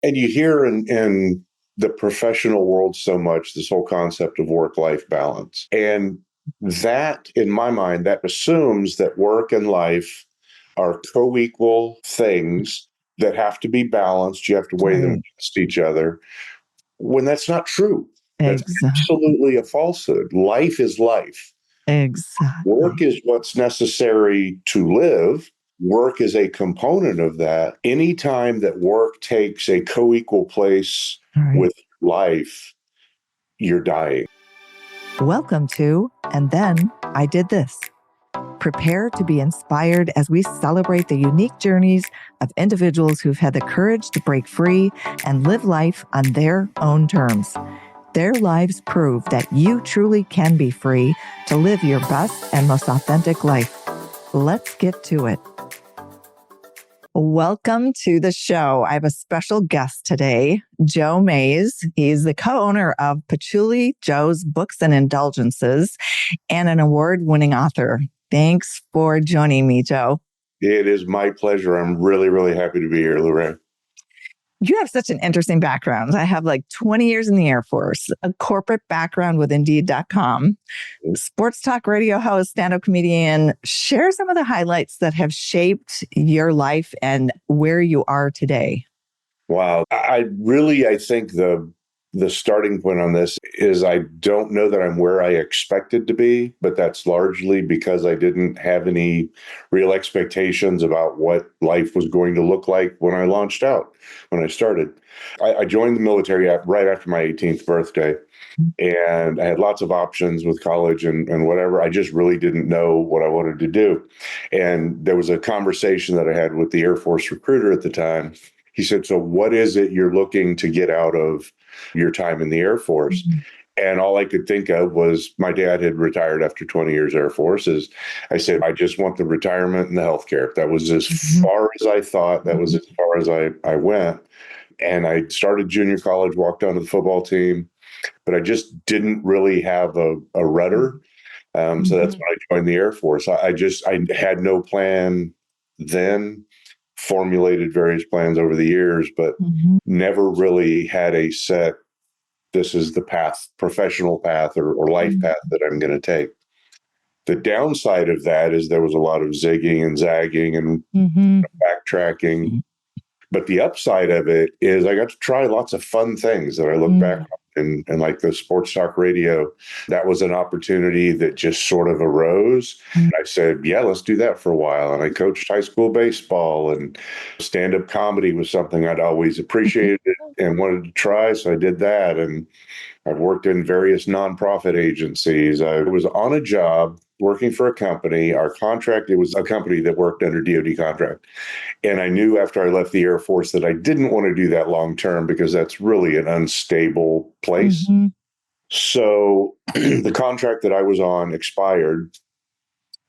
And you hear in the professional world so much this whole concept of work-life balance. And that, in my mind, that assumes that work and life are co-equal things that have to be balanced. You have to weigh them Right. against each other when that's not true. That's Exactly. absolutely a falsehood. Life is life. Work Exactly. is what's necessary to live. Work is a component of that. Anytime that work takes a co-equal place All right. with life, you're dying. Welcome to And Then I Did This. Prepare to be inspired as we celebrate the unique journeys of individuals who've had the courage to break free and live life on their own terms. Their lives prove that you truly can be free to live your best and most authentic life. Let's get to it. Welcome to the show. I have a special guest today, Joe Mays. He's the co-owner of Patchouli Joes Books and Indulgences and an award-winning author. Thanks for joining me, Joe. It is my pleasure. I'm really, really happy to be here, Lorraine. You have such an interesting background. I have like 20 years in the Air Force, a corporate background with Indeed.com, sports talk radio host, stand-up comedian. Share some of the highlights that have shaped your life and where you are today. Wow. I think the starting point on this is I don't know that I'm where I expected to be, but that's largely because I didn't have any real expectations about what life was going to look like when I launched out, when I started. I joined the military right after my 18th birthday, and I had lots of options with college and whatever. I just really didn't know what I wanted to do. And there was a conversation that I had with the Air Force recruiter at the time. He said, "So what is it you're looking to get out of your time in the Air Force?" And all I could think of was my dad had retired after 20 years Air Force. I said, I just want the retirement and the healthcare. That was as far as I thought. That was as far as I went. And I started junior college, walked onto the football team, but I just didn't really have a rudder. So that's when I joined the Air Force. I had no plan then, formulated various plans over the years, but never really had a set, this is the path, professional path or life path that I'm going to take. The downside of that is there was a lot of zigging and zagging and backtracking. But the upside of it is I got to try lots of fun things that I look back on. And like the sports talk radio, that was an opportunity that just sort of arose. I said, yeah, let's do that for a while. And I coached high school baseball, and stand-up comedy was something I'd always appreciated and wanted to try. So I did that. And I've worked in various nonprofit agencies. I was on a job working for a company. Our contract, it was a company that worked under DoD contract. And I knew after I left the Air Force that I didn't want to do that long term because that's really an unstable place. So the contract that I was on expired,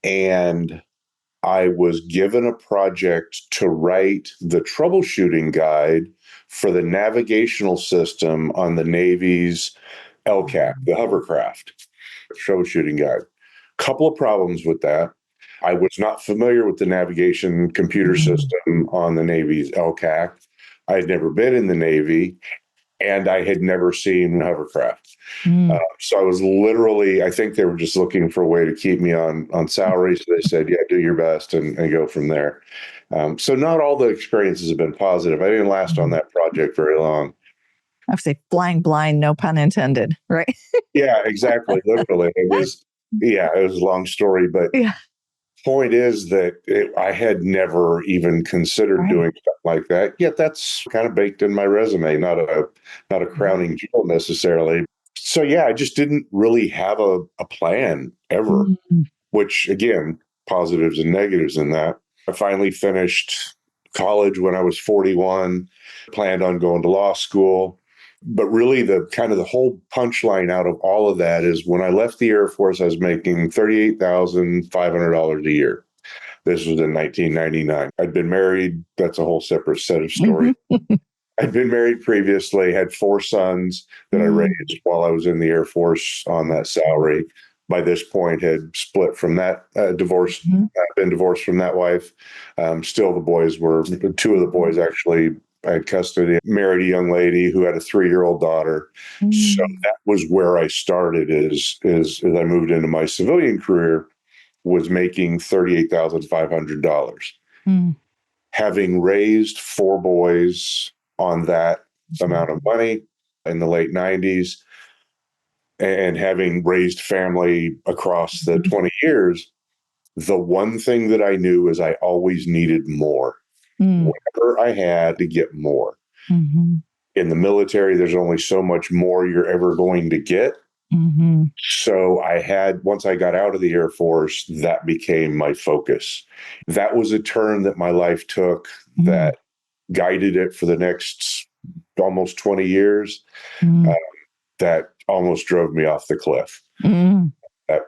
and I was given a project to write the troubleshooting guide for the navigational system on the Navy's LCAP, the hovercraft troubleshooting guide. Couple of problems with that. I was not familiar with the navigation computer system on the Navy's LCAC. I had never been in the Navy, and I had never seen hovercraft. So I was literally, I think they were just looking for a way to keep me on salary. So they said, yeah, do your best and go from there. So not all the experiences have been positive. I didn't last on that project very long. I would say flying blind, no pun intended, right? Yeah, exactly. Literally. It was a long story, but Yeah. point is that I had never even considered doing stuff like that. Yet that's kind of baked in my resume, not a crowning jewel necessarily. So yeah, I just didn't really have a plan ever, which again, positives and negatives in that. I finally finished college when I was 41, planned on going to law school. But really the kind of the whole punchline out of all of that is when I left the Air Force, I was making $38,500 a year. This was in 1999. I'd been married. That's a whole separate set of stories. I'd been married previously, had 4 sons that I raised while I was in the Air Force on that salary. By this point, had split from that, divorced, been divorced from that wife. Still, the boys were, 2 of the boys actually I had custody, married a young lady who had a 3-year-old daughter. So that was where I started as I moved into my civilian career, was making $38,500. Mm. Having raised 4 boys on that amount of money in the late 90s, and having raised family across the 20 years, the one thing that I knew is I always needed more. Whatever I had to get more. Mm-hmm. In the military, there's only so much more you're ever going to get. Mm-hmm. So once I got out of the Air Force, that became my focus. That was a turn that my life took that guided it for the next almost 20 years. That almost drove me off the cliff.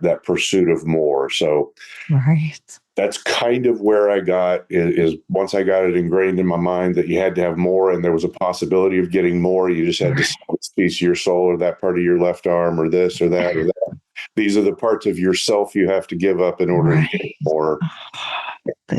That pursuit of more. So Right. that's kind of where I got is once I got it ingrained in my mind that you had to have more and there was a possibility of getting more. You just had to sell this piece of your soul or that part of your left arm or this or that or that. These are the parts of yourself you have to give up in order to get more.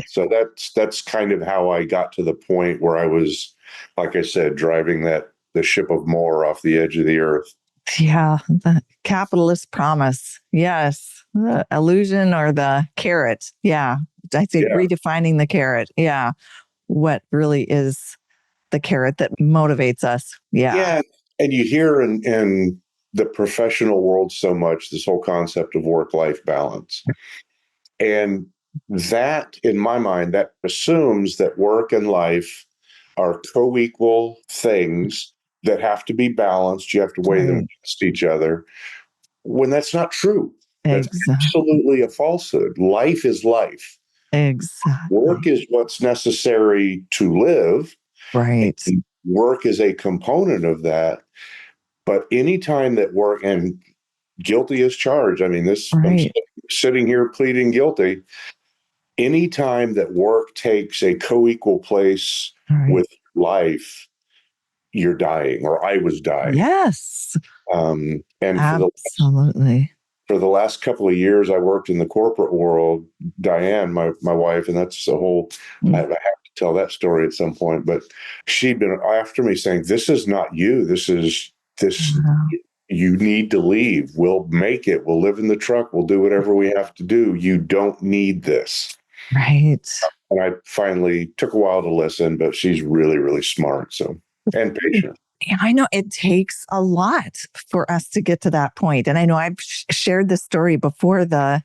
So that's kind of how I got to the point where I was, like I said, driving the ship of more off the edge of the earth. Yeah, the capitalist promise. Yes. The illusion or the carrot. Yeah. I think redefining the carrot. Yeah. What really is the carrot that motivates us? Yeah. Yeah. And you hear in the professional world so much this whole concept of work-life balance. And that, in my mind, that assumes that work and life are co-equal things that have to be balanced. You have to weigh them against each other, when that's not true. That's absolutely a falsehood. Life is life. Exactly. Work is what's necessary to live. Right. And work is a component of that. But anytime that work, and guilty as charged, I mean, I'm sitting here pleading guilty. Anytime that work takes a co-equal place with life, you're dying, or I was dying. Yes. And absolutely. For the last couple of years, I worked in the corporate world. Diane, my wife, and that's the whole, I have to tell that story at some point, but she'd been after me saying, this is not you. This, you need to leave. We'll make it. We'll live in the truck. We'll do whatever we have to do. You don't need this. Right. And I finally took a while to listen, but she's really, really smart. So, and patient. Yeah, I know it takes a lot for us to get to that point. And I know I've shared this story before the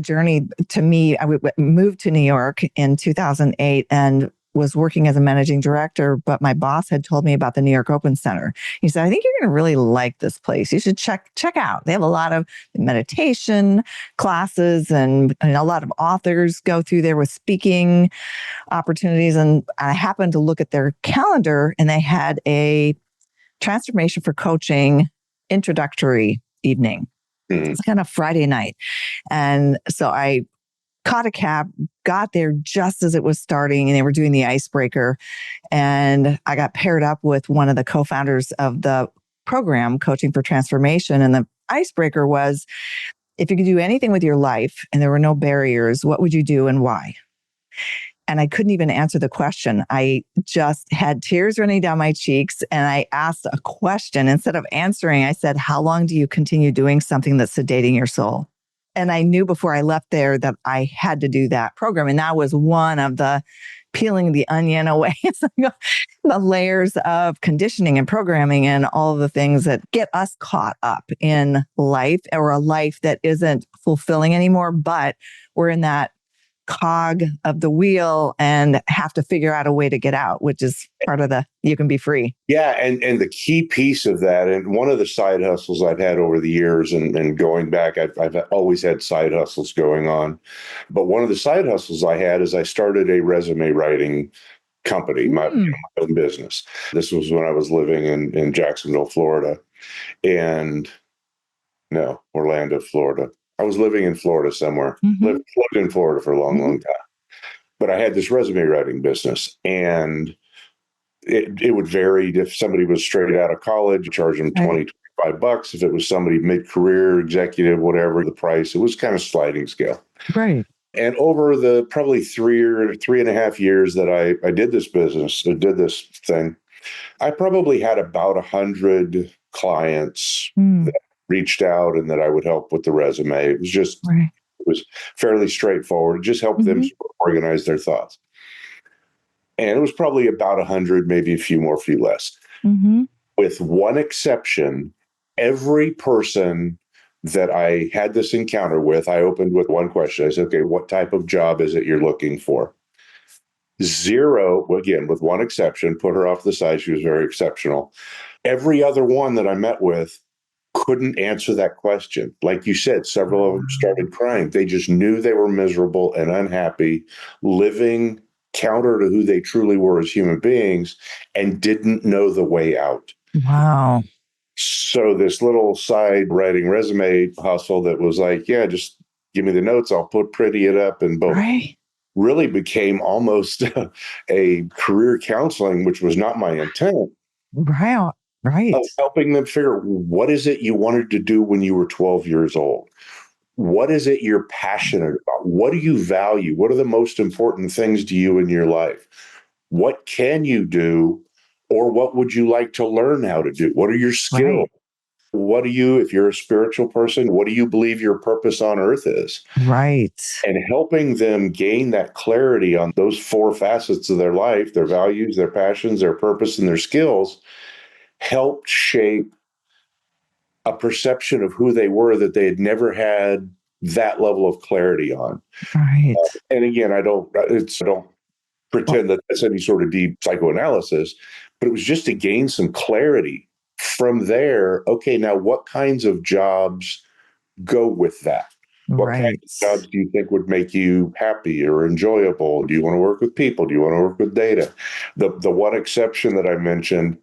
journey to me. I moved to New York in 2008 and was working as a managing director, but my boss had told me about the New York Open Center. He said, I think you're going to really like this place. You should check out. They have a lot of meditation classes and a lot of authors go through there with speaking opportunities. And I happened to look at their calendar and they had a transformation for coaching introductory evening. It's kind of Friday night. And so I caught a cab, got there just as it was starting and they were doing the icebreaker. And I got paired up with one of the co-founders of the program, Coaching for Transformation. And the icebreaker was, if you could do anything with your life and there were no barriers, what would you do and why? And I couldn't even answer the question. I just had tears running down my cheeks. And I asked a question. Instead of answering, I said, how long do you continue doing something that's sedating your soul? And I knew before I left there that I had to do that program. And that was one of the peeling the onion away, the layers of conditioning and programming and all of the things that get us caught up in life, or a life that isn't fulfilling anymore, but we're in that cog of the wheel and have to figure out a way to get out, which is part of you can be free. Yeah. And the key piece of that, and one of the side hustles I've had over the years and going back, I've always had side hustles going on. But one of the side hustles I had is I started a resume writing company, my own business. This was when I was living in Jacksonville, Florida, and no, Orlando, Florida. I was living in Florida somewhere, lived in Florida for a long, long time. But I had this resume writing business, and it would vary. If somebody was straight out of college, charge them $20-25. If it was somebody mid-career, executive, whatever the price, it was kind of sliding scale. Right. And over the probably 3.5 years that I did this business, did this thing, I probably had about 100 clients Mm, that reached out and that I would help with the resume. right. It was fairly straightforward. Just help them Hmm. sort of organize their thoughts. And it was probably about 100, maybe a few more, a few less. Hmm. With one exception, every person that I had this encounter with, I opened with one question. I said, okay, what type of job is it you're looking for? Zero, again, with one exception, put her off the side. She was very exceptional. Every other one that I met with couldn't answer that question. Like you said, several of them started crying. They just knew they were miserable and unhappy, living counter to who they truly were as human beings, and didn't know the way out. Wow. So this little side writing resume hustle that was like, yeah, just give me the notes, I'll pretty it up, and boom, Right. really became almost a career counseling, which was not my intent, Right. Right. of helping them figure what is it you wanted to do when you were 12 years old? What is it you're passionate about? What do you value? What are the most important things to you in your life? What can you do? Or what would you like to learn how to do? What are your skills? Right. What do you, if you're a spiritual person, what do you believe your purpose on earth is? Right. And helping them gain that clarity on those four facets of their life, their values, their passions, their purpose, and their skills, helped shape a perception of who they were that they had never had that level of clarity on. Right. And again, I don't Well, pretend that that's any sort of deep psychoanalysis, but it was just to gain some clarity. From there, okay, now what kinds of jobs go with that? What kinds right. of jobs do you think would make you happy or enjoyable? Do you want to work with people? Do you want to work with data? The one exception that I mentioned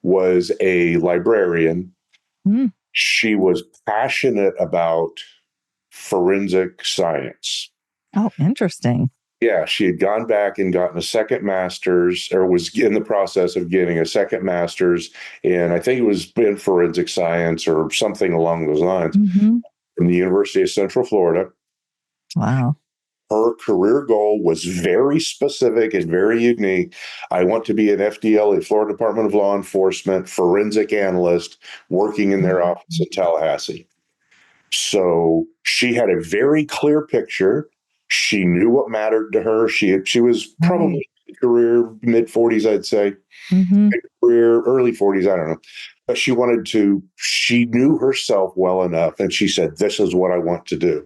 was a librarian. Mm. She was passionate about forensic science. Oh, interesting. Yeah, she had gone back and gotten a second master's, or was in the process of getting a second master's in, I think it was in forensic science or something along those lines, Hmm. from the University of Central Florida. Wow. Her career goal was very specific and very unique. I want to be an FDL, a Florida Department of Law Enforcement forensic analyst working in their office in Tallahassee. So she had a very clear picture. She knew what mattered to her. She was Right. probably career mid 40s, I'd say, Hmm. career early 40s, I don't know. But she knew herself well enough, and she said, "This is what I want to do."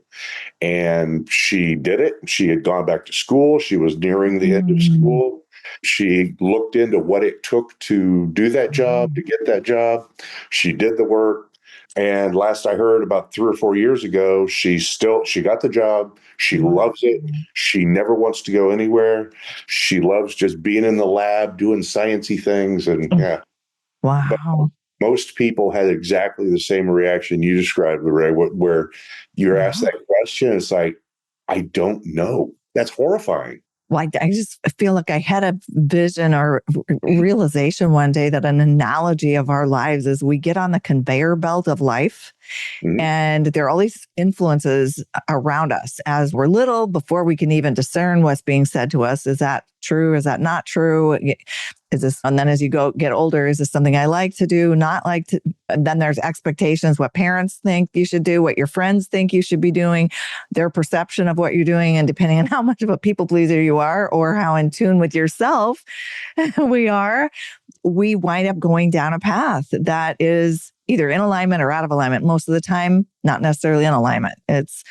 And she did it. She had gone back to school. She was nearing the end of Mm. school. She looked into what it took to do that job, to get that job. She did the work. And last I heard, about 3 or 4 years ago, she got the job. She Wow. loves it. She never wants to go anywhere. She loves just being in the lab, doing sciencey things. And yeah, but Wow. most people had exactly the same reaction you described, Ray, where you're asked Yeah. that question. It's like, I don't know. That's horrifying. Like, I just feel like I had a vision or realization one day that an analogy of our lives is we get on the conveyor belt of life. Mhm. And there are all these influences around us as we're little before we can even discern what's being said to us. Is that true? Is that not true? Is this, and then as you get older, is this something I like to do, not like to? And then there's expectations, what parents think you should do, what your friends think you should be doing, their perception of what you're doing. And depending on how much of a people pleaser you are or how in tune with yourself we are, we wind up going down a path that is either in alignment or out of alignment. Most of the time, not necessarily in alignment. It's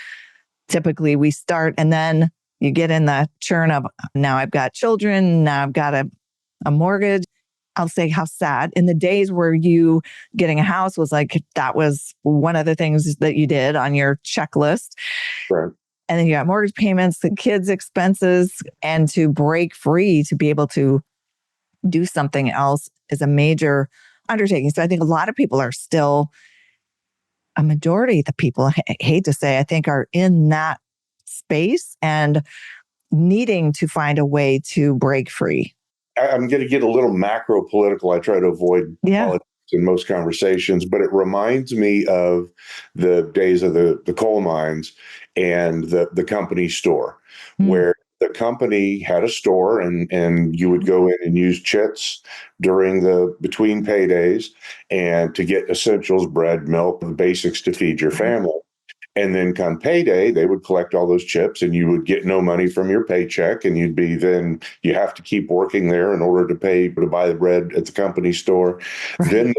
typically we start and then you get in the churn of now I've got children, now I've got a mortgage. I'll say how sad in the days where you getting a house was like, that was one of the things that you did on your checklist. Right. And then you got mortgage payments, the kids' expenses, and to break free to be able to do something else is a major undertaking. So I think a lot of people are still, a majority of the people, I hate to say, I think are in that space and needing to find a way to break free. I'm going to get a little macro political. I try to avoid Yeah. politics in most conversations, but it reminds me of the days of the coal mines and the company store, Mm. where the company had a store and you would go in and use chits during the between paydays and to get essentials, bread, milk, the basics to feed your family. And then come payday, they would collect all those chips and you would get no money from your paycheck. And you have to keep working there in order to pay to buy the bread at the company store. Right. Then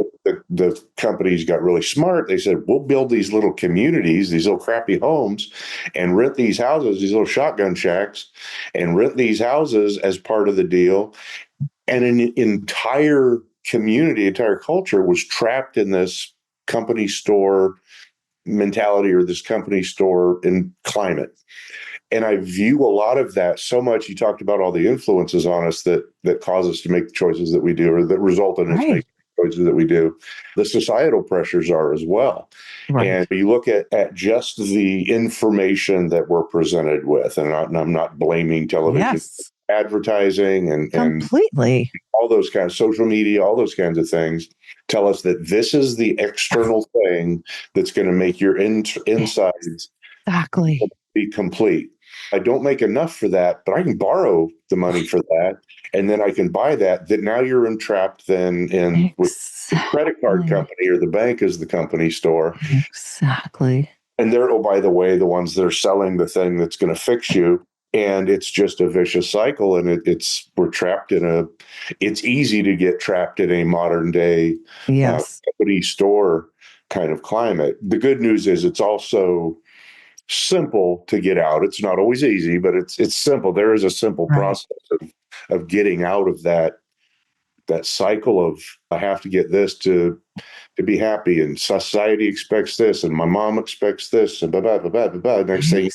the companies got really smart. They said, we'll build these little communities, these little crappy homes, and rent these houses, these little shotgun shacks, and rent these houses as part of the deal. And an entire community, entire culture was trapped in this company store mentality or this company store in climate. And I view a lot of that so much. You talked about all the influences on us that cause us to make the choices that we do, or that result in us making the choices that we do. The societal pressures are as well. Right. And you look at just the information that we're presented with, and I'm not blaming television, Yes. advertising and Completely. all those kinds of social media, all those kinds of things tell us that this is the external thing that's going to make your insides Exactly. be complete. I don't make enough for that, but I can borrow the money for that. And then I can buy that. That now you're entrapped then in with the credit card company or the bank as the company store. Exactly. And they're, oh, by the way, the ones that are selling the thing that's going to fix you. And it's just a vicious cycle. And we're trapped it's easy to get trapped in a modern day company store kind of climate. The good news is it's also simple to get out. It's not always easy, but it's simple. There is a simple process of getting out of that cycle of I have to get this to be happy, and society expects this, and my mom expects this, and blah blah blah blah blah. Next thing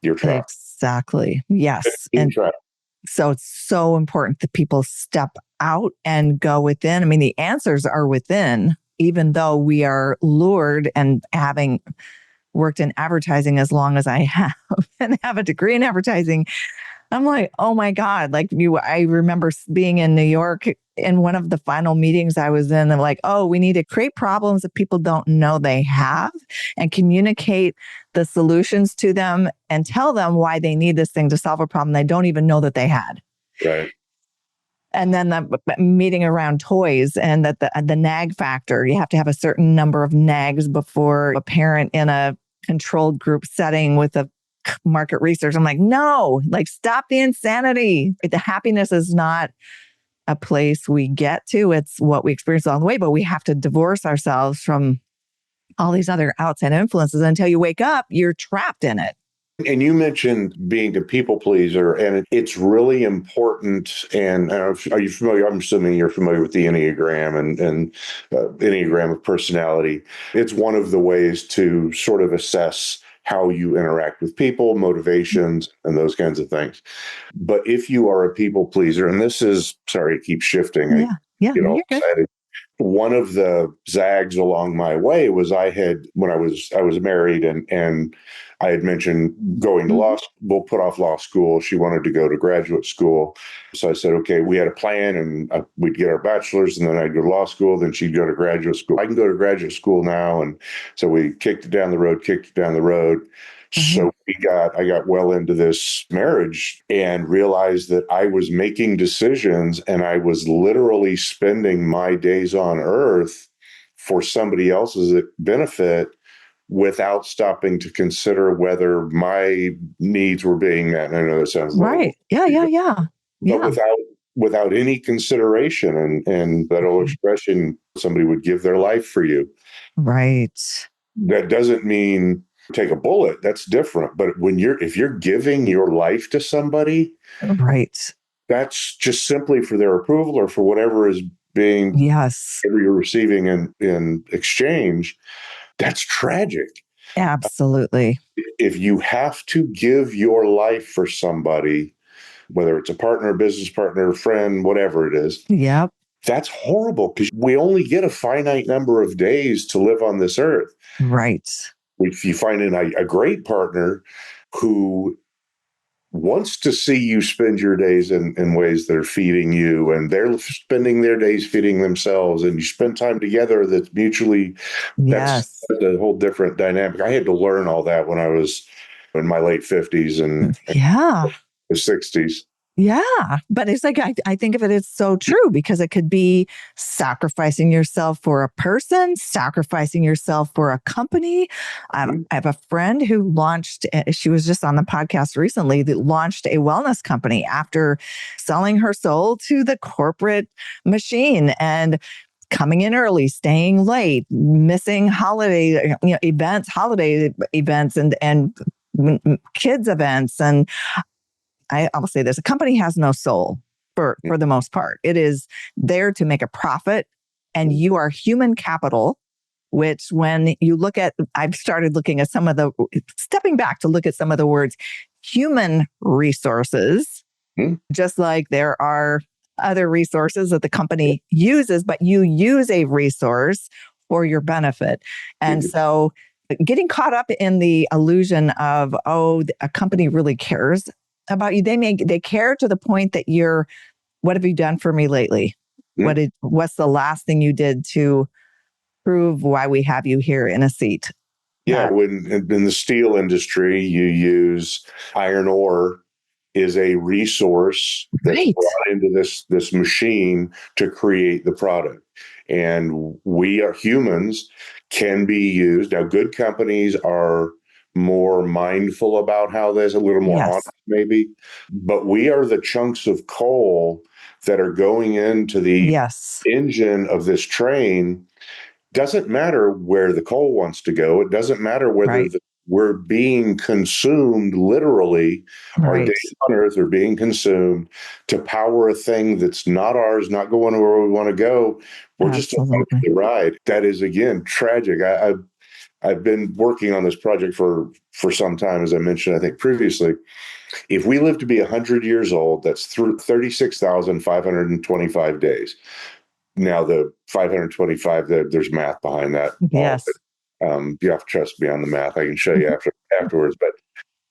you're trapped. Exactly. Yes. And so it's so important that people step out and go within. I mean, the answers are within, even though we are lured, and having worked in advertising as long as I have and have a degree in advertising, I'm like, oh my God, I remember being in New York in one of the final meetings I was in, and like, oh, we need to create problems that people don't know they have and communicate the solutions to them and tell them why they need this thing to solve a problem they don't even know that they had. Right. And then the meeting around toys, and that the nag factor, you have to have a certain number of nags before a parent in a controlled group setting with a market research. I'm like, no, stop the insanity. The happiness is not a place we get to. It's what we experience along the way, but we have to divorce ourselves from all these other outside influences. Until you wake up, you're trapped in it. And you mentioned being a people pleaser, and it's really important. And are you familiar? I'm assuming you're familiar with the Enneagram and Enneagram of personality. It's one of the ways to sort of assess how you interact with people, motivations, and those kinds of things. But if you are a people pleaser, and this is, sorry, it keeps shifting. I get all excited. One of the zags along my way was when I was married and I had mentioned going to law school. We'll put off law school. She wanted to go to graduate school. So I said, okay, we had a plan, and we'd get our bachelor's, and then I'd go to law school. Then she'd go to graduate school. I can go to graduate school now. And so we kicked it down the road. So I got well into this marriage and realized that I was making decisions, and I was literally spending my days on earth for somebody else's benefit without stopping to consider whether my needs were being met. And I know that sounds right. Yeah. But without any consideration, and that old expression, somebody would give their life for you. Right. That doesn't mean take a bullet. That's different. But if you're giving your life to somebody, right, that's just simply for their approval or for whatever is being you're receiving in exchange. That's tragic. Absolutely. If you have to give your life for somebody, whether it's a partner, business partner, friend, whatever it is, that's horrible, because we only get a finite number of days to live on this earth. Right. If you find a great partner who wants to see you spend your days in ways that are feeding you, and they're spending their days feeding themselves, and you spend time together that's mutually, that's Yes. a whole different dynamic. I had to learn all that when I was in my late 50s and Yeah. the 60s. Yeah. But it's like, I think of it as so true because it could be sacrificing yourself for a person, sacrificing yourself for a company. Mhm. I have a friend who launched, she was just on the podcast recently, that launched a wellness company after selling her soul to the corporate machine and coming in early, staying late, missing holiday events and kids events. And I'll say this, a company has no soul for the most part. It is there to make a profit, and you are human capital, which when you look at, I've started looking at stepping back to look at some of the words, human resources, Mhm. just like there are other resources that the company uses, but you use a resource for your benefit. And so getting caught up in the illusion of, oh, a company really cares about you. They care to the point that what have you done for me lately? What's the last thing you did to prove why we have you here in a seat? Yeah, That when in the steel industry, you use iron ore is a resource that's right. brought into this machine to create the product. And we are humans can be used. Now, good companies are more mindful about how this, a little more honest, Yes. maybe. But we are the chunks of coal that are going into the Yes. engine of this train. Doesn't matter where the coal wants to go. It doesn't matter whether Right. we're being consumed literally. Our Right. days on earth are being consumed to power a thing that's not ours, not going where we want to go. We're just along for Absolutely. the ride. That is, again, tragic. I've been working on this project for some time, as I mentioned, I think previously. If we live to be 100 years old, that's 36,525 days. Now, the 525, there's math behind that. Yes. You have to trust me on the math. I can show you Mhm. afterwards, but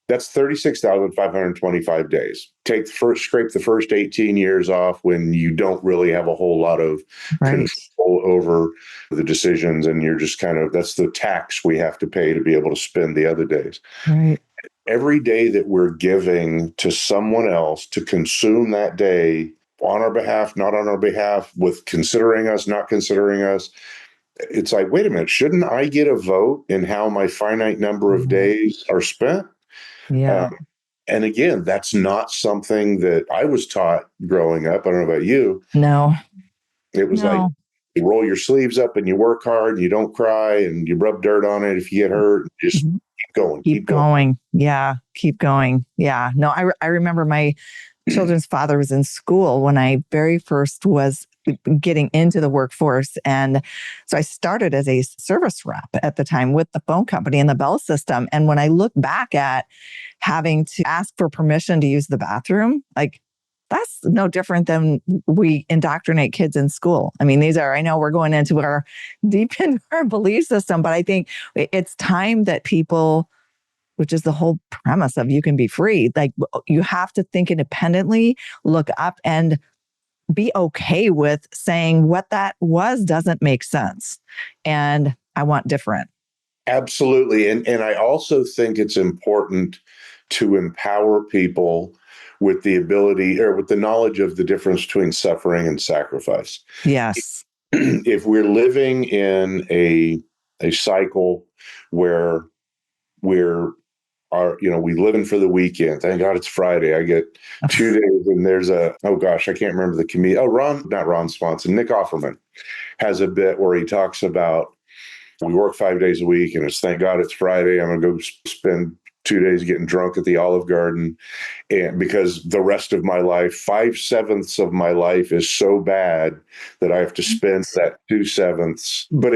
that's 36,525 days. Scrape the first 18 years off when you don't really have a whole lot of Right. control over the decisions, and you're just that's the tax we have to pay to be able to spend the other days. Right. Every day that we're giving to someone else to consume that day on our behalf, not on our behalf, with considering us, not considering us, it's like, wait a minute, shouldn't I get a vote in how my finite number of Mhm. days are spent? Um, Yeah. and again, that's not something that I was taught growing up. I don't know about you. No. It was like, No. you roll your sleeves up and you work hard and you don't cry and you rub dirt on it if you get hurt. Just Mhm. keep going, Keep keep going. going. Yeah. Keep going. Yeah. No, I remember my children's father was in school when I very first was getting into the workforce. And so I started as a service rep at the time with the phone company and the bell system. And when I look back at having to ask for permission to use the bathroom, like that's no different than we indoctrinate kids in school. I mean, I know we're going into our deep into our belief system, but I think it's time that people, which is the whole premise of you can be free. Like you have to think independently, look up, and be okay with saying what that was doesn't make sense. And I want different. Absolutely. And I also think it's important to empower people with the ability or with the knowledge of the difference between suffering and sacrifice. Yes. If we're living in a cycle where we're we live in for the weekend. Thank God it's Friday. I get 2 days, and there's oh gosh, I can't remember the comedian. Oh, not Ron Swanson. Nick Offerman has a bit where he talks about we work 5 days a week, and it's thank God it's Friday. I'm going to go spend 2 days getting drunk at the Olive Garden, and because the rest of my life, 5/7 of my life, is so bad that I have to spend that 2/7. But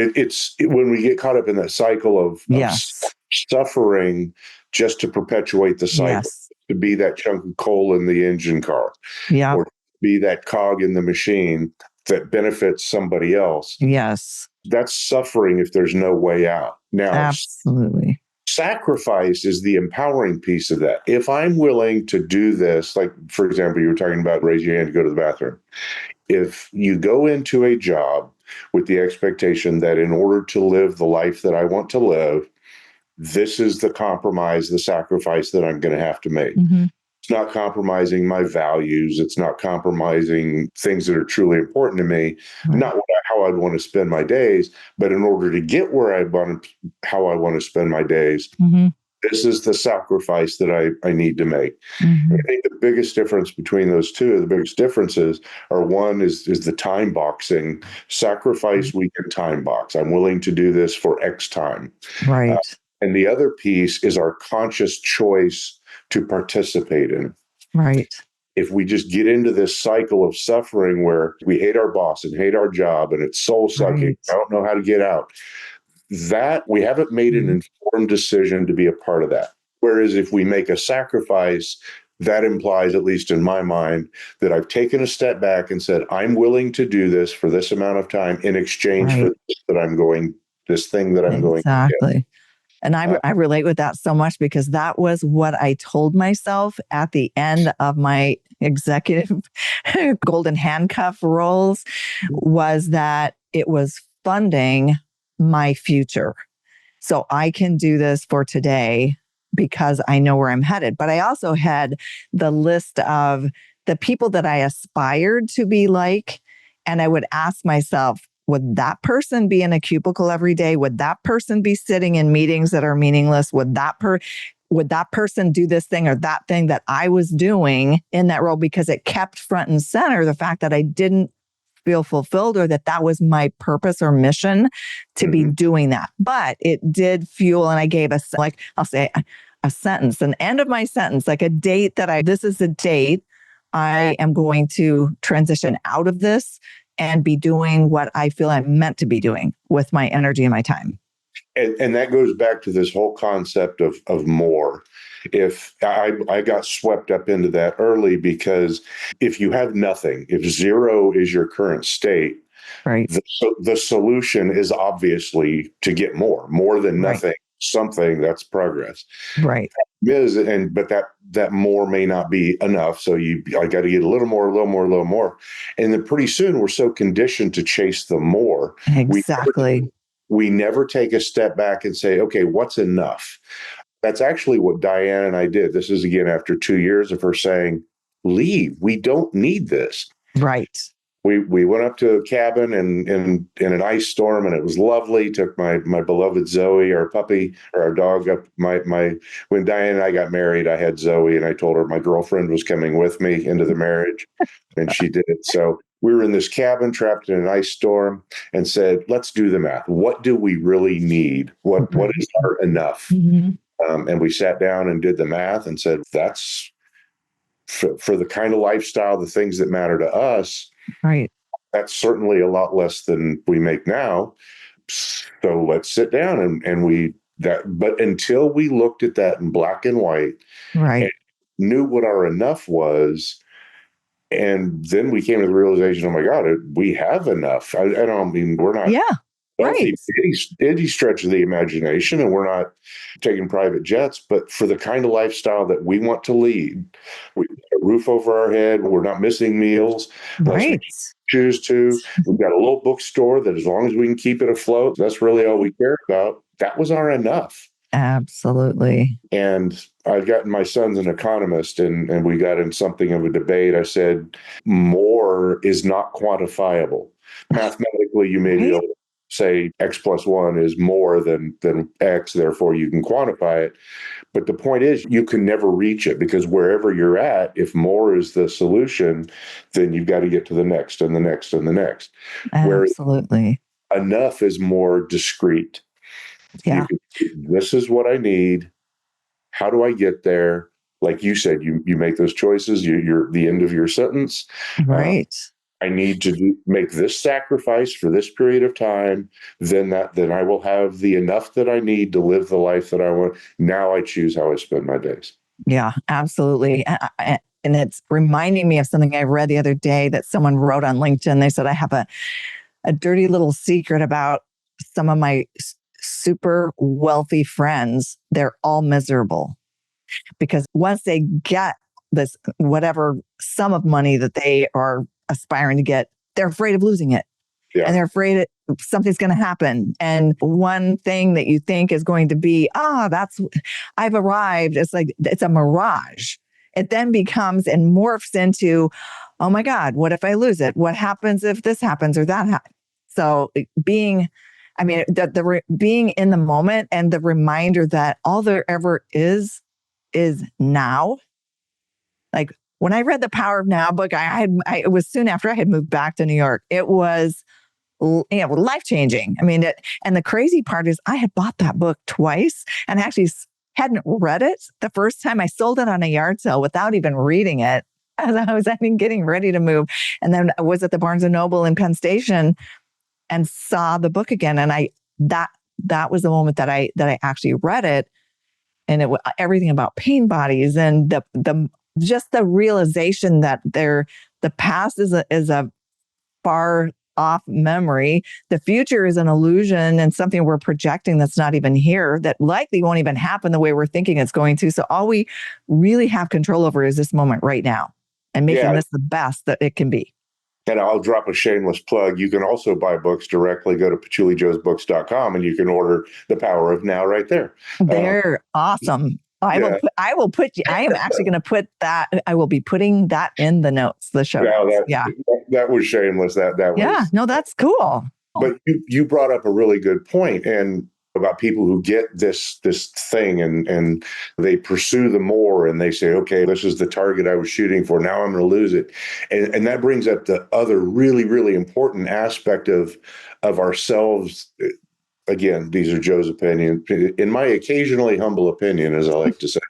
when we get caught up in that cycle of Yes. suffering, just to perpetuate the cycle, Yes. to be that chunk of coal in the engine car, Yep. or be that cog in the machine that benefits somebody else. Yes. That's suffering if there's no way out. Now, Absolutely. Sacrifice is the empowering piece of that. If I'm willing to do this, like, for example, you were talking about raise your hand to go to the bathroom. If you go into a job with the expectation that in order to live the life that I want to live, this is the compromise, the sacrifice that I'm going to have to make. Mm-hmm. It's not compromising my values. It's not compromising things that are truly important to me, Right. not how I'd want to spend my days, but in order to get where how I want to spend my days, Mm-hmm. this is the sacrifice that I need to make. Mm-hmm. I think the biggest difference between those two, the biggest differences are one is the time boxing, sacrifice we can time box. I'm willing to do this for X time. Right. And the other piece is our conscious choice to participate in. Right. If we just get into this cycle of suffering where we hate our boss and hate our job and it's soul sucking, Right. I don't know how to get out, that we haven't made an informed decision to be a part of that. Whereas if we make a sacrifice, that implies, at least in my mind, that I've taken a step back and said, I'm willing to do this for this amount of time in exchange for this thing that I'm going to get. Exactly. And I relate with that so much because that was what I told myself at the end of my executive golden handcuff roles, was that it was funding my future. So I can do this for today because I know where I'm headed. But I also had the list of the people that I aspired to be like. And I would ask myself, would that person be in a cubicle every day? Would that person be sitting in meetings that are meaningless? Would that person do this thing or that thing that I was doing in that role? Because it kept front and center the fact that I didn't feel fulfilled or that was my purpose or mission to be doing that. But it did fuel, and I gave I'll say a sentence, an end of my sentence, like a date this is the date I am going to transition out of this and be doing what I feel I'm meant to be doing with my energy and my time. And that goes back to this whole concept of more. If I got swept up into that early, because if you have nothing, if zero is your current state, right, the solution is obviously to get more than nothing, right. Something that's progress. Right. But that more may not be enough. So I got to get a little more, a little more, a little more. And then pretty soon we're so conditioned to chase the more. Exactly. We never take a step back and say, okay, what's enough? That's actually what Diane and I did. This is again after 2 years of her saying, leave. We don't need this. Right. We went up to a cabin in an ice storm, and it was lovely. Took my beloved Zoe, our puppy, or our dog, up. When Diane and I got married, I had Zoe, and I told her my girlfriend was coming with me into the marriage, and she did it. So we were in this cabin, trapped in an ice storm, and said, "Let's do the math. What do we really need? What is our enough?" Mm-hmm. And we sat down and did the math and said, "That's for the kind of lifestyle, the things that matter to us." Right. That's certainly a lot less than we make now. So let's sit down but until we looked at that in black and white, right, and knew what our enough was, and then we came to the realization, oh my God, we have enough. I don't mean we're not. Yeah. Right. Any stretch of the imagination, and we're not taking private jets, but for the kind of lifestyle that we want to lead, we have a roof over our head, we're not missing meals, unless we choose to. We've got a little bookstore that, as long as we can keep it afloat, that's really all we care about. That was our enough. Absolutely. And I've gotten, my son's an economist, and we got in something of a debate. I said, more is not quantifiable. Mathematically, you may be able to say X plus 1 is more than X, therefore you can quantify it. But the point is, you can never reach it, because wherever you're at, if more is the solution, then you've got to get to the next and the next and the next. Absolutely. Whereas enough is more discrete. Yeah. This is what I need. How do I get there? Like you said, you make those choices. You're the end of your sentence. Right. I need to make this sacrifice for this period of time. Then I will have the enough that I need to live the life that I want. Now I choose how I spend my days. Yeah, absolutely. And it's reminding me of something I read the other day that someone wrote on LinkedIn. They said, I have a dirty little secret about some of my super wealthy friends, they're all miserable because once they get this, whatever sum of money that they are aspiring to get, they're afraid of losing it. Yeah. And they're afraid something's going to happen. And one thing that you think is going to be, I've arrived. It's like, it's a mirage. It then becomes and morphs into, oh my God, what if I lose it? What happens if this happens or that happens? So being being in the moment and the reminder that all there ever is now. Like when I read the Power of Now book, it was soon after I had moved back to New York. It was life-changing. I mean, and the crazy part is I had bought that book twice and actually hadn't read it. The first time I sold it on a yard sale without even reading it as I was getting ready to move. And then I was at the Barnes and Noble in Penn Station and saw the book again. And that was the moment that I actually read it. And it was everything about pain bodies and the just the realization that the past is a far off memory. The future is an illusion and something we're projecting that's not even here, that likely won't even happen the way we're thinking it's going to. So all we really have control over is this moment right now and making this the best that it can be. And I'll drop a shameless plug. You can also buy books directly. Go to patchoulijoesbooks.com and you can order The Power of Now right there. They're awesome. I am actually going to put that. I will be putting that in the notes, the show. That was shameless. That was. No, that's cool. But you brought up a really good point, and about people who get this thing and they pursue the more and they say, okay, this is the target I was shooting for. Now I'm going to lose it. And that brings up the other really, really important aspect of ourselves. Again, these are Joe's opinion. In my occasionally humble opinion, as I like to say,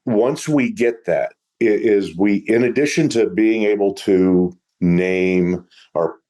once we get that, is we, in addition to being able to name our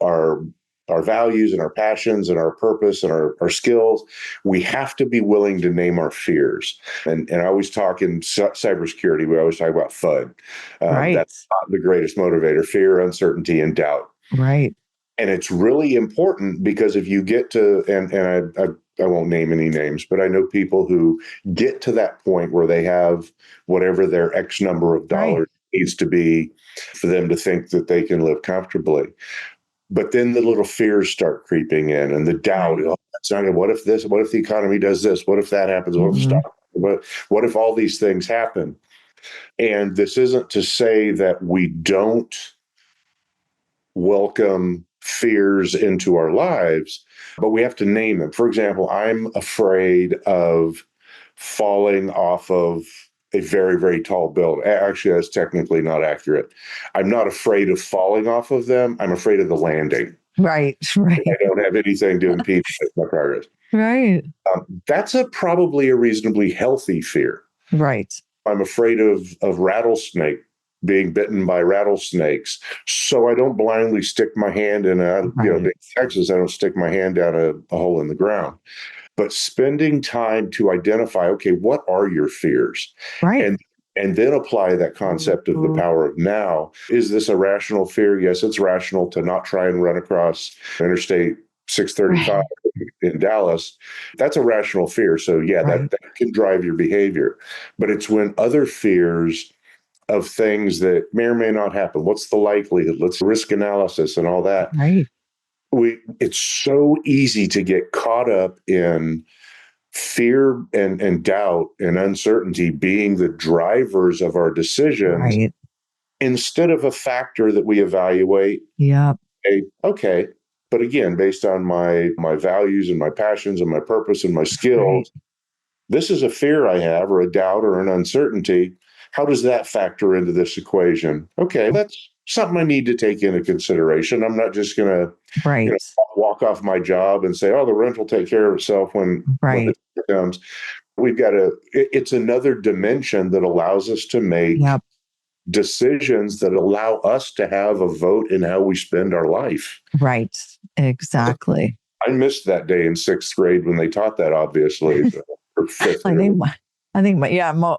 values and our passions and our purpose and our skills, we have to be willing to name our fears. And I always talk in cybersecurity, we always talk about FUD. Right. That's not the greatest motivator: fear, uncertainty, and doubt. Right. And it's really important because if you get to, and I won't name any names, but I know people who get to that point where they have whatever their X number of dollars needs to be for them to think that they can live comfortably. But then the little fears start creeping in and the doubt. Oh, that's not good. What if this? What if the economy does this? What if that happens? What if stock? What if all these things happen? And this isn't to say that we don't welcome fears into our lives, but we have to name them. For example, I'm afraid of falling off of a very, very tall building. Actually, that's technically not accurate. I'm not afraid of falling off of them. I'm afraid of the landing. Right. I don't have anything to impede my progress. Right. That's probably a reasonably healthy fear. Right. I'm afraid of rattlesnake, being bitten by rattlesnakes. So I don't blindly stick my hand in in Texas, I don't stick my hand down a hole in the ground. But spending time to identify, okay, what are your fears? Right. And then apply that concept of the power of now. Is this a rational fear? Yes, it's rational to not try and run across Interstate 635 in Dallas. That's a rational fear. So that can drive your behavior. But it's when other fears of things that may or may not happen. What's the likelihood? Let's risk analysis and all that. Right. It's so easy to get caught up in fear and doubt and uncertainty being the drivers of our decisions instead of a factor that we evaluate. Yeah. Okay. But again, based on my values and my passions and my purpose and my skills, this is a fear I have or a doubt or an uncertainty. How does that factor into this equation? Okay, that's something I need to take into consideration. I'm not just going to walk off my job and say, oh, the rent will take care of itself when it comes. We've got it's another dimension that allows us to make decisions that allow us to have a vote in how we spend our life. Right, exactly. I missed that day in 6th grade when they taught that, obviously. Or 5th grade. I think,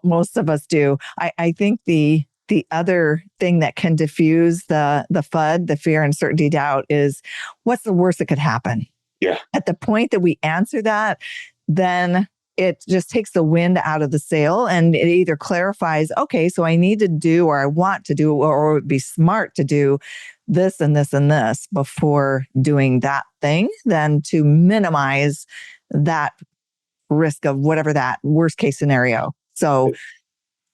most of us do. I think the other thing that can diffuse the FUD, the fear, uncertainty, doubt, is what's the worst that could happen? Yeah. At the point that we answer that, then it just takes the wind out of the sail, and it either clarifies, okay, so I need to do, or I want to do, or it would be smart to do this and this and this before doing that thing, than to minimize that risk of whatever that worst case scenario. So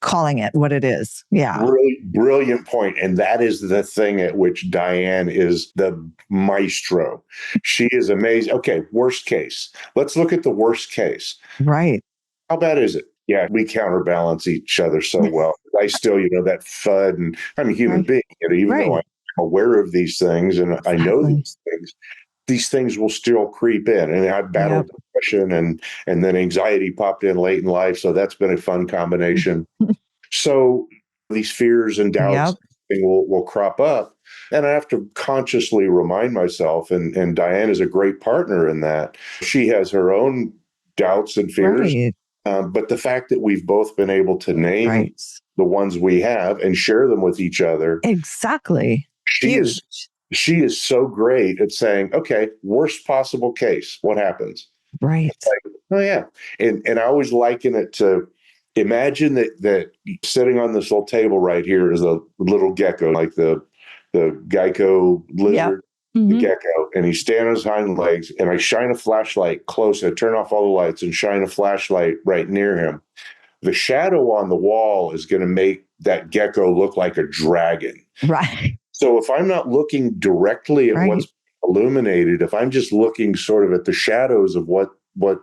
calling it what it is. Yeah. Really brilliant point. And that is the thing at which Diane is the maestro. She is amazing. Okay, worst case. Let's look at the worst case. Right. How bad is it? Yeah, we counterbalance each other so well. I still, that FUD, and I'm a human Right. being, even though Right. I'm aware of these things and I know Exactly. these things will still creep in. And I've battled depression and then anxiety popped in late in life. So that's been a fun combination. So these fears and doubts Yep. will crop up. And I have to consciously remind myself, and Diane is a great partner in that. She has her own doubts and fears. Right. But the fact that we've both been able to name Right. the ones we have and share them with each other, Exactly. she Huge. is so great at saying, okay, worst possible case, what happens? Right. Like, oh yeah. And I always liken it to, imagine that sitting on this little table right here is a little gecko, like the gecko lizard, the gecko, and he's standing on his hind legs, and I shine a flashlight close, I turn off all the lights and shine a flashlight right near him. The shadow on the wall is going to make that gecko look like a dragon. Right. So if I'm not looking directly at what's illuminated, if I'm just looking sort of at the shadows of what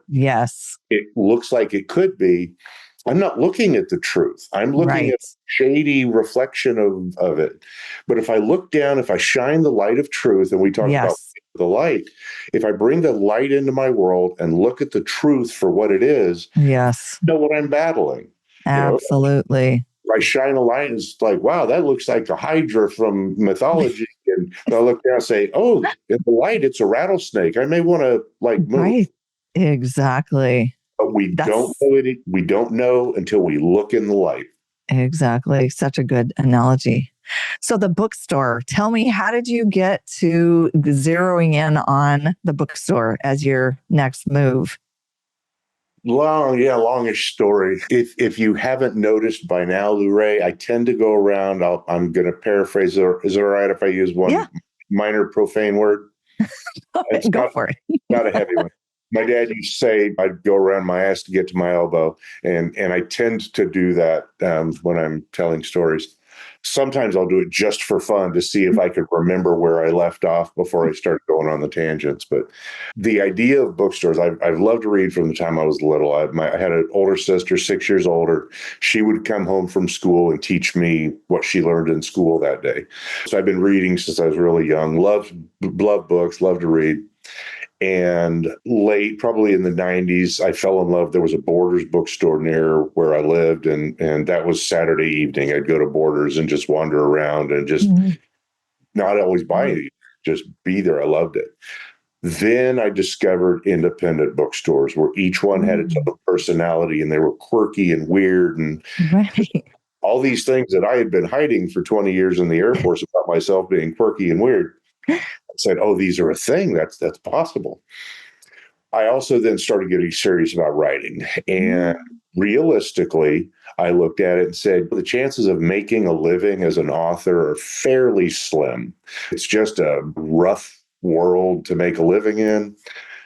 yes, it looks like it could be, I'm not looking at the truth. I'm looking at a shady reflection of it. But if I look down, if I shine the light of truth, and we talk about the light, if I bring the light into my world and look at the truth for what it is, yes, I know what I'm battling. Absolutely. I shine a light and it's like, wow, that looks like a hydra from mythology. And I look down and say, oh, in the light, it's a rattlesnake. I may want to move. Right. Exactly. But we don't know it. We don't know until we look in the light. Exactly. Such a good analogy. So the bookstore, tell me, how did you get to zeroing in on the bookstore as your next move? Longish story. If you haven't noticed by now, Lou Ray, I tend to go around. I'm going to paraphrase. Is it all right if I use one minor profane word? Go for it. Not a heavy one. My dad used to say I'd go around my ass to get to my elbow, and I tend to do that when I'm telling stories. Sometimes I'll do it just for fun to see if I could remember where I left off before I start going on the tangents. But the idea of bookstores, I've loved to read from the time I was little. I had an older sister, 6 years older. She would come home from school and teach me what she learned in school that day. So I've been reading since I was really young. Love books, love to read. And late, probably in the 90s, I fell in love. There was a Borders bookstore near where I lived, and that was Saturday evening. I'd go to Borders and just wander around and just not always buy anything, just be there. I loved it. Then I discovered independent bookstores where each one had its own personality, and they were quirky and weird and all these things that I had been hiding for 20 years in the Air Force about myself being quirky and weird. I said, oh, these are a thing. That's possible. I also then started getting serious about writing. And realistically, I looked at it and said, the chances of making a living as an author are fairly slim. It's just a rough world to make a living in.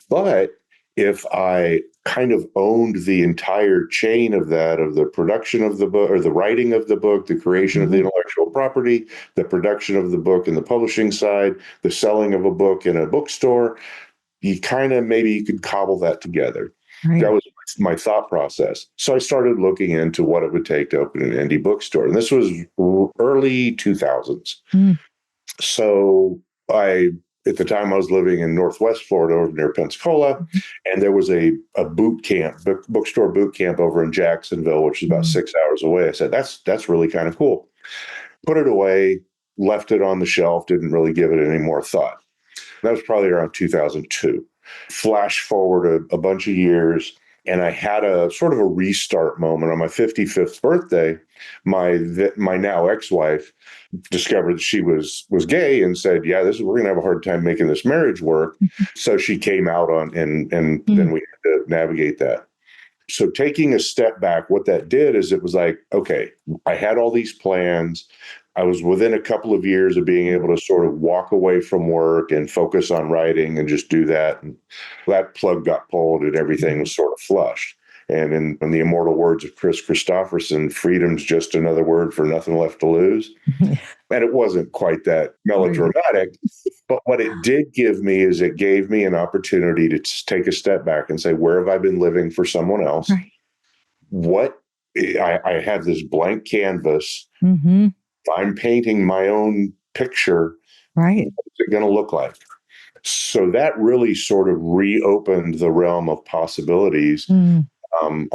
But if I kind of owned the entire chain of that, of the production of the book or the writing of the book, the creation of the intellectual property, the production of the book and the publishing side, the selling of a book in a bookstore, you kind of, maybe you could cobble that together. That was my thought process. So I started looking into what it would take to open an indie bookstore. And this was early 2000s. So at the time, I was living in Northwest Florida, over near Pensacola, and there was a boot camp, bookstore boot camp over in Jacksonville, which is about 6 hours away. I said, that's really kind of cool. Put it away, left it on the shelf, didn't really give it any more thought. That was probably around 2002. Flash forward a bunch of years, And I had a sort of a restart moment on my 55th birthday. My now ex-wife discovered that she was gay and said, "Yeah, we're going to have a hard time making this marriage work." So she came out on, and then we had to navigate that. So taking a step back, what that did is it was like, okay, I had all these plans. I was within a couple of years of being able to sort of walk away from work and focus on writing and just do that. And that plug got pulled and everything was sort of flushed. And in the immortal words of Chris Christopherson, freedom's just another word for nothing left to lose. And it wasn't quite that melodramatic, but what it did give me is it gave me an opportunity to take a step back and say, where have I been living for someone else? Right. What I have this blank canvas. Mm-hmm. I'm painting my own picture. Right. What's it going to look like? So that really sort of reopened the realm of possibilities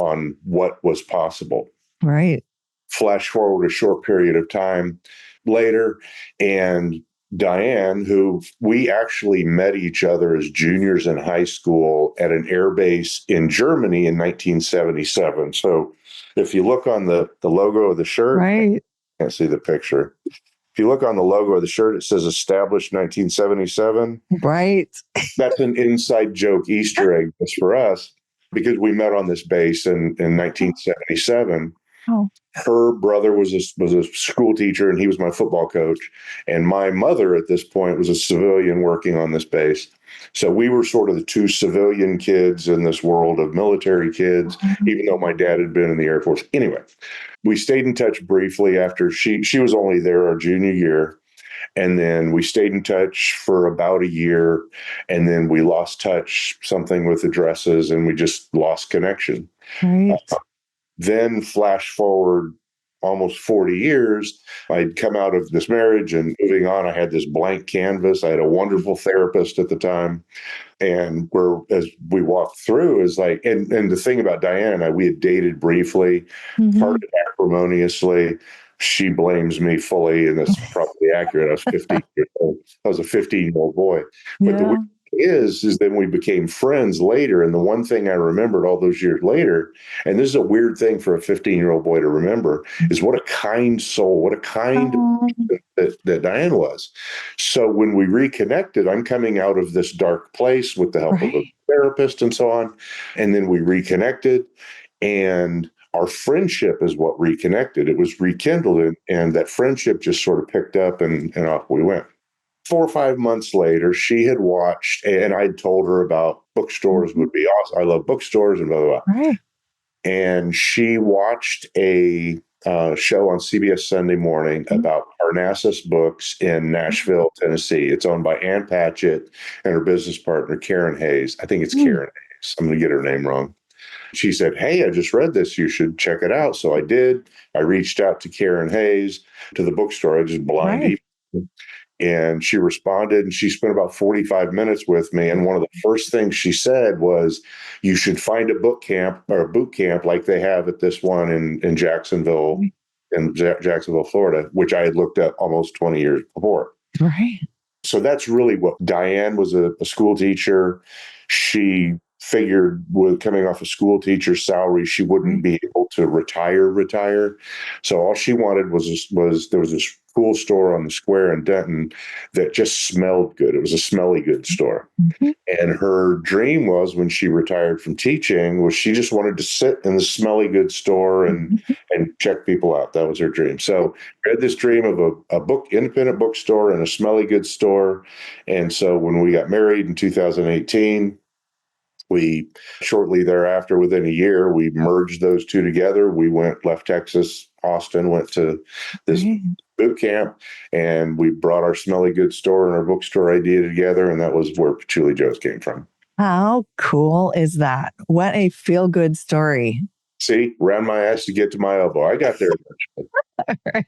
on what was possible. Right. Flash forward a short period of time later, and Diane, who we actually met each other as juniors in high school at an air base in Germany in 1977. So if you look on the logo of the shirt, Right. I can't see the picture. If you look on the logo of the shirt, it says established 1977. Right. That's an inside joke Easter egg just for us because we met on this base in 1977. Oh. Her brother was a school teacher and he was my football coach. And my mother at this point was a civilian working on this base. So we were sort of the two civilian kids in this world of military kids, even though my dad had been in the Air Force. Anyway, we stayed in touch briefly after she was only there our junior year. And then we stayed in touch for about a year. And then we lost touch, something with addresses, and we just lost connection. Right. Then flash forward almost 40 years, I'd come out of this marriage and moving on. I had this blank canvas. I had a wonderful therapist at the time. And as we walked through is like, and the thing about Diane and I, we had dated briefly, parted acrimoniously. She blames me fully, and that's probably accurate. I was 15 years old. I was a 15-year-old boy. But the weird thing is then we became friends later. And the one thing I remembered all those years later, and this is a weird thing for a 15-year-old boy to remember, is what a kind soul, what a kind that Diane was. So when we reconnected, I'm coming out of this dark place with the help of a therapist and so on. And then we reconnected, and our friendship is what reconnected. It was rekindled, and that friendship just sort of picked up and off we went. 4 or 5 months later, she had watched, and I'd told her about bookstores would be awesome. I love bookstores and blah, blah, blah. Right. And she watched a show on CBS Sunday morning about Parnassus Books in Nashville, Tennessee. It's owned by Ann Patchett and her business partner, Karen Hayes. I think it's Karen Hayes. I'm going to get her name wrong. She said, "Hey, I just read this. You should check it out." So I did. I reached out to Karen Hayes, to the bookstore. I just blind emailed. And she responded, and she spent about 45 minutes with me. And one of the first things she said was, "You should find a book camp or a boot camp like they have at this one in Jacksonville, Jacksonville, Florida," which I had looked at almost 20 years before. Right. So that's really what Diane was, a school teacher. She figured with coming off a school teacher's salary, she wouldn't be able to retire. So all she wanted was there was this cool store on the square in Denton that just smelled good. It was a smelly good store. And her dream was, when she retired from teaching, was she just wanted to sit in the smelly good store and check people out. That was her dream. So I had this dream of a independent bookstore and a smelly good store. And so when we got married in 2018, we shortly thereafter, within a year, we merged those two together. We left Texas, Austin, went to this boot camp, and we brought our smelly good store and our bookstore idea together. And that was where Patchouli Joes came from. How cool is that? What a feel good story. See, round my ass to get to my elbow. I got there. Right.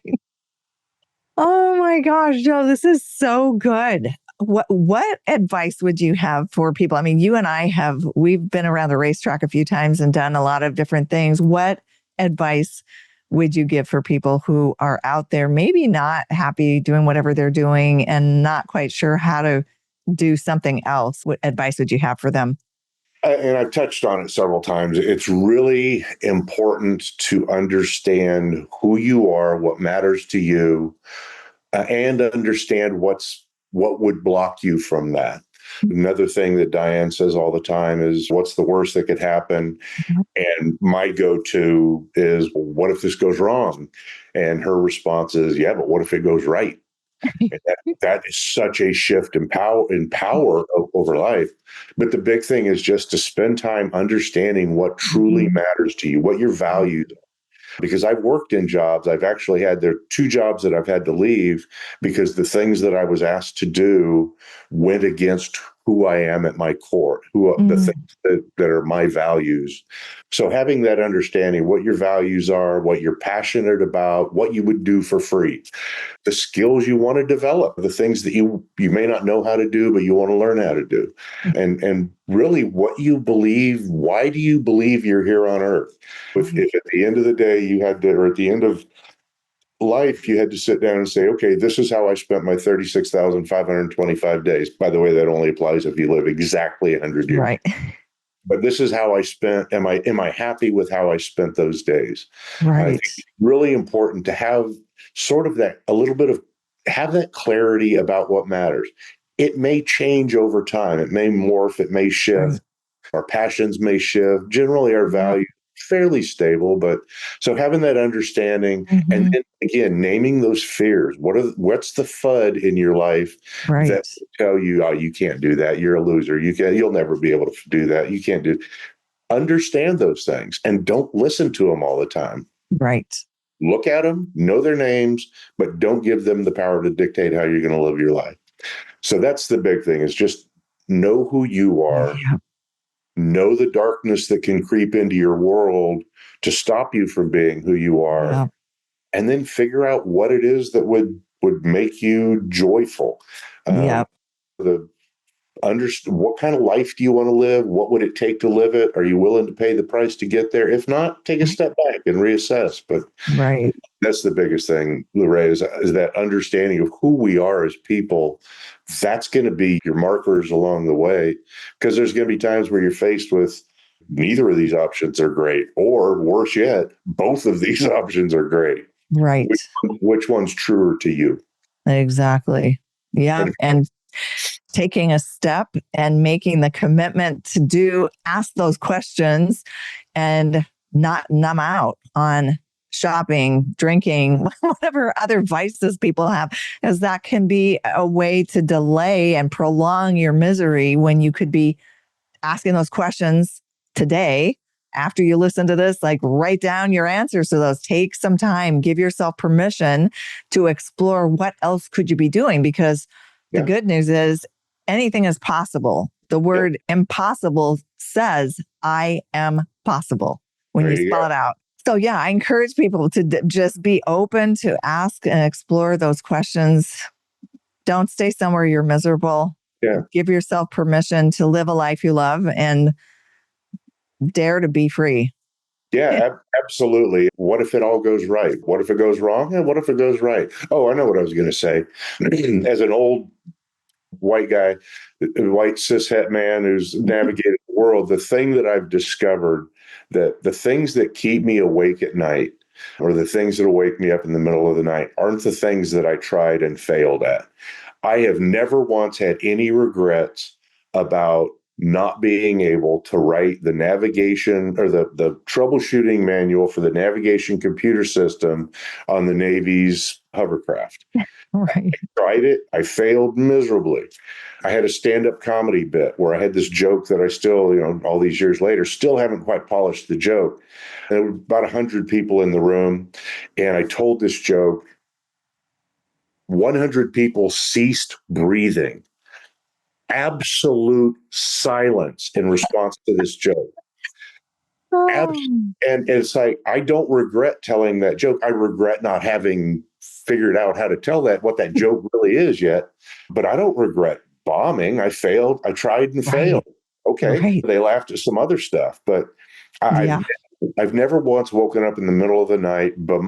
Oh my gosh, Joe, this is so good. What advice would you have for people? I mean, you and I we've been around the racetrack a few times and done a lot of different things. What advice would you give for people who are out there, maybe not happy doing whatever they're doing and not quite sure how to do something else? What advice would you have for them? And I've touched on it several times. It's really important to understand who you are, what matters to you, and understand what would block you from that. Another thing that Diane says all the time is, what's the worst that could happen? And my go-to is, well, what if this goes wrong? And her response is, yeah, but what if it goes right? And that is such a shift in power over life. But the big thing is just to spend time understanding what truly matters to you, what your values are. Because I've worked in jobs, there are two jobs that I've had to leave because the things that I was asked to do went against who I am at my core, the things that are my values. So having that understanding, what your values are, what you're passionate about, what you would do for free, the skills you want to develop, the things that you may not know how to do, but you want to learn how to do. And really what you believe, why do you believe you're here on earth? If at the end of the day or at the end of life, you had to sit down and say, okay, this is how I spent my 36,525 days. By the way, that only applies if you live exactly 100 years. Right. But this is how I spent. Am I happy with how I spent those days? I Right. think it's really important to have sort of that, a little bit of, have that clarity about what matters. It may change over time. It may morph. It may shift. Right. Our passions may shift. Generally, our values fairly stable. But so having that understanding, and then again, naming those fears. What's the FUD in your life Right. that will tell you, oh, you can't do that. You're a loser. You'll never be able to do that. You can't do. Understand those things and don't listen to them all the time. Right. Look at them, know their names, but don't give them the power to dictate how you're going to live your life. So that's the big thing, is just know who you are, Yeah. know the darkness that can creep into your world to stop you from being who you are, Yeah. and then figure out what it is that would make you joyful. Yeah. The understand, what kind of life do you want to live? What would it take to live it? Are you willing to pay the price to get there? If not, take a step back and reassess. But Right. that's the biggest thing, Lorraine, is that understanding of who we are as people. That's going to be your markers along the way, because there's going to be times where you're faced with neither of these options are great, or worse yet, both of these options are great. Right. Which one's truer to you? Exactly. Yeah. And taking a step and making the commitment to ask those questions and not numb out on shopping, drinking, whatever other vices people have, as that can be a way to delay and prolong your misery when you could be asking those questions today. After you listen to this, like, write down your answers to those. Take some time, give yourself permission to explore what else could you be doing, because the good news is anything is possible. The word impossible says, I am possible, when you spell it out. So yeah, I encourage people to just be open to ask and explore those questions. Don't stay somewhere you're miserable. Yeah. Give yourself permission to live a life you love and dare to be free. Yeah, absolutely. What if it all goes right? What if it goes wrong? And what if it goes right? Oh, I know what I was going to say. As an old white guy, white cishet man who's navigated the world, the thing that I've discovered, that the things that keep me awake at night, or the things that will wake me up in the middle of the night, aren't the things that I tried and failed at. I have never once had any regrets about not being able to write the navigation or the troubleshooting manual for the navigation computer system on the Navy's hovercraft. Right. I tried it. I failed miserably. I had a stand-up comedy bit where I had this joke that I still, all these years later, still haven't quite polished the joke. And there were about 100 people in the room, and I told this joke. 100 people ceased breathing. Absolute silence in response to this joke. And it's like, I don't regret telling that joke. I regret not having figured out how to tell what that joke really is yet. But I don't regret bombing. I failed. I tried and failed. Okay. Right. They laughed at some other stuff, but I've never once woken up in the middle of the night, but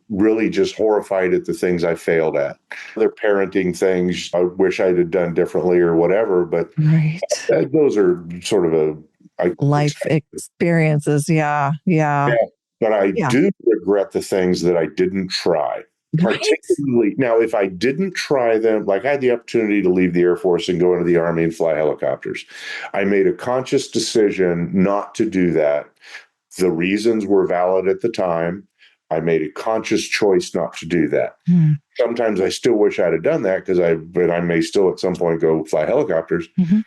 really just horrified at the things I failed at. Other parenting things I wish I'd have done differently or whatever, but those are sort of life experiences. Yeah. Yeah. Yeah, but I Yeah. do regret the things that I didn't try. Right. Particularly now, if I didn't try them, like I had the opportunity to leave the Air Force and go into the Army and fly helicopters. I made a conscious decision not to do that. The reasons were valid at the time. I made a conscious choice not to do that. Mm. Sometimes I still wish I'd have done that but I may still at some point go fly helicopters. Mhm.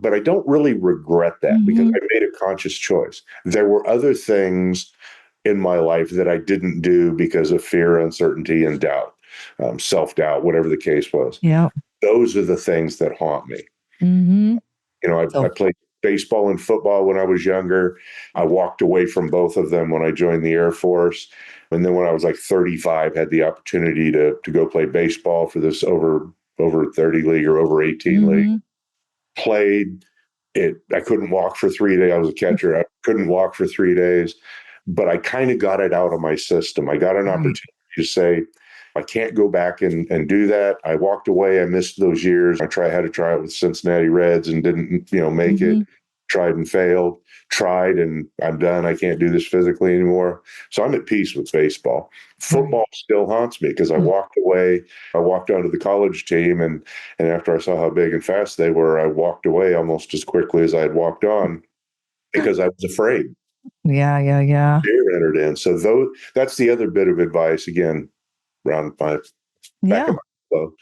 But I don't really regret that because Mhm. I made a conscious choice. There were other things in my life that I didn't do because of fear, uncertainty, and doubt, self-doubt, whatever the case was. Yeah. Those are the things that haunt me. Mhm. You know, I So, played baseball and football when I was younger. I walked away from both of them when I joined the Air Force. And then when I was like 35, had the opportunity to go play baseball for this over 30 league or over 18 league. mhm. Played it. I couldn't walk for 3 days. I was a catcher. I couldn't walk for 3 days, but I kind of got it out of my system. I got an Right. opportunity to say, I can't go back and do that. I walked away. I missed those years. Had to try it with Cincinnati Reds and didn't, make it. Mhm. Tried and failed. Tried and I'm done. I can't do this physically anymore. So I'm at peace with baseball. Right. Football still haunts me because I Mm. walked away. I walked onto the college team and after I saw how big and fast they were, I walked away almost as quickly as I had walked on because I was afraid. Yeah. Yeah. Yeah. Fear entered in. So that's the other bit of advice again, around my back of Yeah. my so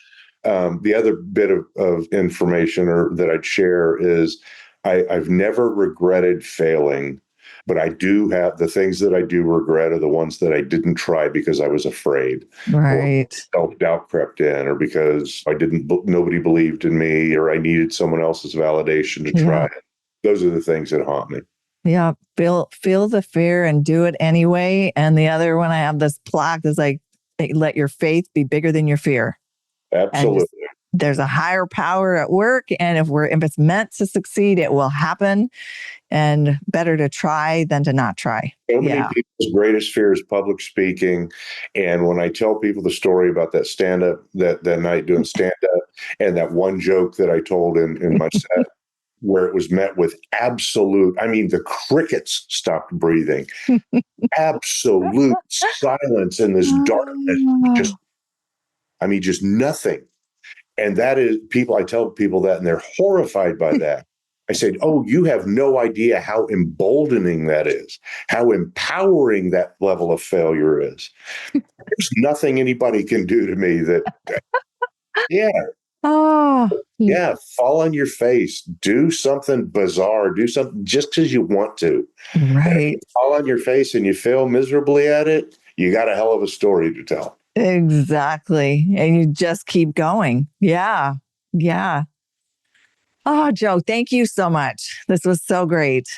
the other bit of information or that I'd share is I've never regretted failing, but I do have the things that I do regret are the ones that I didn't try because I was afraid or Right. self-doubt crept in or because nobody believed in me or I needed someone else's validation to try Yeah. it. Those are the things that haunt me. Yeah. Feel the fear and do it anyway. And the other one, I have this plaque that's like, let your faith be bigger than your fear. And just, Absolutely. there's a higher power at work. And if it's meant to succeed, it will happen. And better to try than to not try. So many Yeah. people's greatest fear is public speaking. And when I tell people the story about that stand up, that night doing stand up, and that one joke that I told in my set, where it was met with the crickets stopped breathing, absolute silence in this darkness, just, just nothing. And that is I tell people that and they're horrified by that. I said, oh, you have no idea how emboldening that is, how empowering that level of failure is. There's nothing anybody can do to me yeah, Oh, yeah, fall on your face, do something bizarre, do something just because you want to. And if you right. fall on your face and you fail miserably at it, you got a hell of a story to tell. Exactly. And you just keep going. Yeah. Yeah. Oh, Joe, thank you so much. This was so great.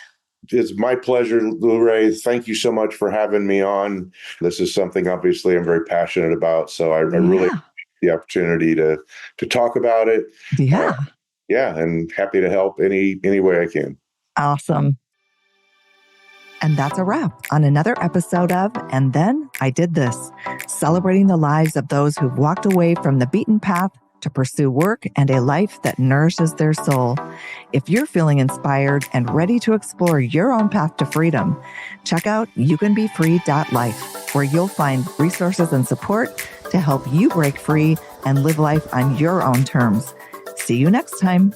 It's my pleasure, Lou Ray. Thank you so much for having me on. This is something obviously I'm very passionate about. So I really Yeah. appreciate the opportunity to talk about it. Uh, Yeah. yeah, and happy to help any way I can. Awesome. And that's a wrap on another episode of And Then I Did This, celebrating the lives of those who've walked away from the beaten path to pursue work and a life that nourishes their soul. If you're feeling inspired and ready to explore your own path to freedom, check out youcanbefree.life, where you'll find resources and support to help you break free and live life on your own terms. See you next time.